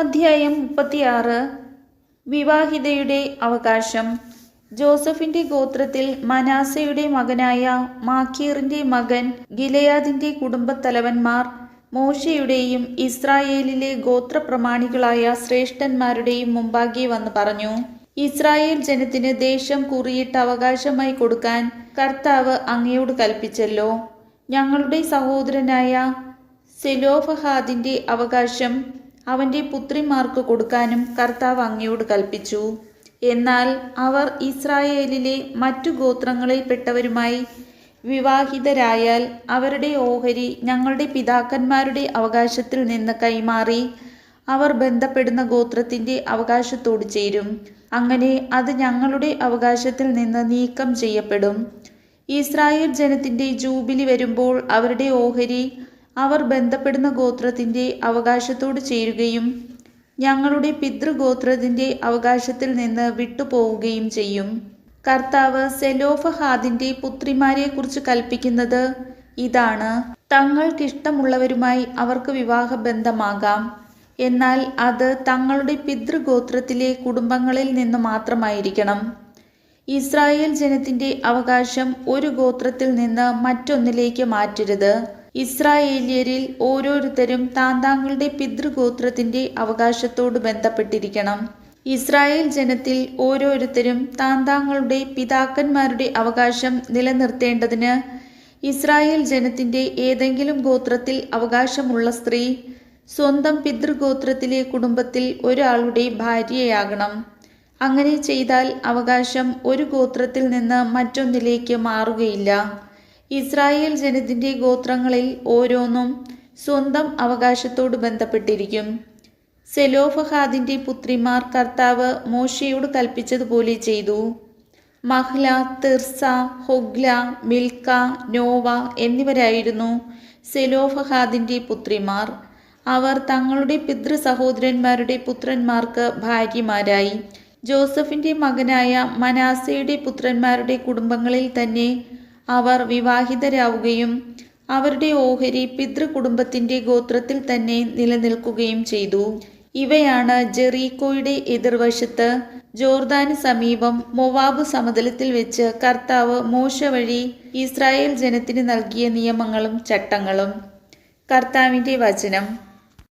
അധ്യായം 36. വിവാഹിതയുടെ അവകാശം. ജോസഫിന്റെ ഗോത്രത്തിൽ മനാസയുടെ മകനായ മാഖീറിന്റെ മകൻ ഗിലെയാദിന്റെ കുടുംബത്തലവന്മാർ മോശെയുടെയും ഇസ്രായേലിലെ ഗോത്രപ്രമാണികളായ ശ്രേഷ്ഠന്മാരുടെയും മുമ്പാകെ വന്ന് പറഞ്ഞു, ഇസ്രായേൽ ജനത്തിന് ദേശം കുറിയിട്ട് അവകാശമായി കൊടുക്കാൻ കർത്താവ് അങ്ങയോട് കൽപ്പിച്ചല്ലോ. ഞങ്ങളുടെ സഹോദരനായ സെലോഫഹാദിന്റെ അവകാശം അവന്റെ പുത്രിമാർക്ക് കൊടുക്കാനും കർത്താവ് അങ്ങയോട് കൽപ്പിച്ചു. എന്നാൽ അവർ ഇസ്രായേലിലെ മറ്റു ഗോത്രങ്ങളിൽപ്പെട്ടവരുമായി വിവാഹിതരായാൽ അവരുടെ ഓഹരി ഞങ്ങളുടെ പിതാക്കന്മാരുടെ അവകാശത്തിൽ നിന്ന് കൈമാറി അവർ ബന്ധപ്പെടുന്ന ഗോത്രത്തിന്റെ അവകാശത്തോട് ചേരും. അങ്ങനെ അത് ഞങ്ങളുടെ അവകാശത്തിൽ നിന്ന് നീക്കം ചെയ്യപ്പെടും. ഇസ്രായേൽ ജനത്തിന്റെ ജൂബിലി വരുമ്പോൾ അവരുടെ ഓഹരി അവർ ബന്ധപ്പെടുന്ന ഗോത്രത്തിന്റെ അവകാശത്തോട് ചേരുകയും ഞങ്ങളുടെ പിതൃഗോത്രത്തിന്റെ അവകാശത്തിൽ നിന്ന് വിട്ടുപോവുകയും ചെയ്യും. കർത്താവ് സെലോഫഹാദിന്റെ പുത്രിമാരെക്കുറിച്ച് കൽപ്പിക്കുന്നത് ഇതാണ്: തങ്ങൾക്കിഷ്ടമുള്ളവരുമായി അവർക്ക് വിവാഹബന്ധമാകാം, എന്നാൽ അത് തങ്ങളുടെ പിതൃഗോത്രത്തിലെ കുടുംബങ്ങളിൽ നിന്ന് മാത്രമായിരിക്കണം. ഇസ്രായേൽ ജനത്തിന്റെ അവകാശം ഒരു ഗോത്രത്തിൽ നിന്ന് മറ്റൊന്നിലേക്ക് മാറ്റരുത്. ഇസ്രായേല്യരിൽ ഓരോരുത്തരും താന്താങ്ങളുടെ പിതൃഗോത്രത്തിന്റെ അവകാശത്തോട് ബന്ധപ്പെട്ടിരിക്കണം. ഇസ്രായേൽ ജനത്തിൽ ഓരോരുത്തരും താന്താങ്ങളുടെ പിതാക്കന്മാരുടെ അവകാശം നിലനിർത്തേണ്ടതിന് ഇസ്രായേൽ ജനത്തിന്റെ ഏതെങ്കിലും ഗോത്രത്തിൽ അവകാശമുള്ള സ്ത്രീ സ്വന്തം പിതൃഗോത്രത്തിലെ കുടുംബത്തിൽ ഒരാളുടെ ഭാര്യയാകണം. അങ്ങനെ ചെയ്താൽ അവകാശം ഒരു ഗോത്രത്തിൽ നിന്ന് മറ്റൊന്നിലേക്ക് മാറുകയില്ല. ഇസ്രായേൽ ജനത്തിന്റെ ഗോത്രങ്ങളിൽ ഓരോന്നും സ്വന്തം അവകാശത്തോട് ബന്ധപ്പെട്ടിരിക്കും. സെലോഫഹാദിന്റെ പുത്രിമാർ കർത്താവ് മോശയോട് കൽപ്പിച്ചതുപോലെ ചെയ്തു. Mahlah, Tirzah, Hoglah, Milkha, Nova എന്നിവരായിരുന്നു സെലോഫഹാദിന്റെ പുത്രിമാർ. അവർ തങ്ങളുടെ പിതൃ സഹോദരന്മാരുടെ പുത്രന്മാർക്ക് ഭാര്യമാരായി. ജോസഫിന്റെ മകനായ മനാസയുടെ പുത്രന്മാരുടെ കുടുംബങ്ങളിൽ തന്നെ അവർ വിവാഹിതരാവുകയും അവരുടെ ഓഹരി പിതൃകുടുംബത്തിന്റെ ഗോത്രത്തിൽ തന്നെ നിലനിൽക്കുകയും ചെയ്തു. ഇവയാണ് ജെറീക്കോയുടെ എതിർവശത്ത് ജോർദാന് സമീപം മൊവാബ് സമതലത്തിൽ വെച്ച് കർത്താവ് മോശ വഴി ഇസ്രായേൽ ജനത്തിന് നൽകിയ നിയമങ്ങളും ചട്ടങ്ങളും. കർത്താവിന്റെ വചനം.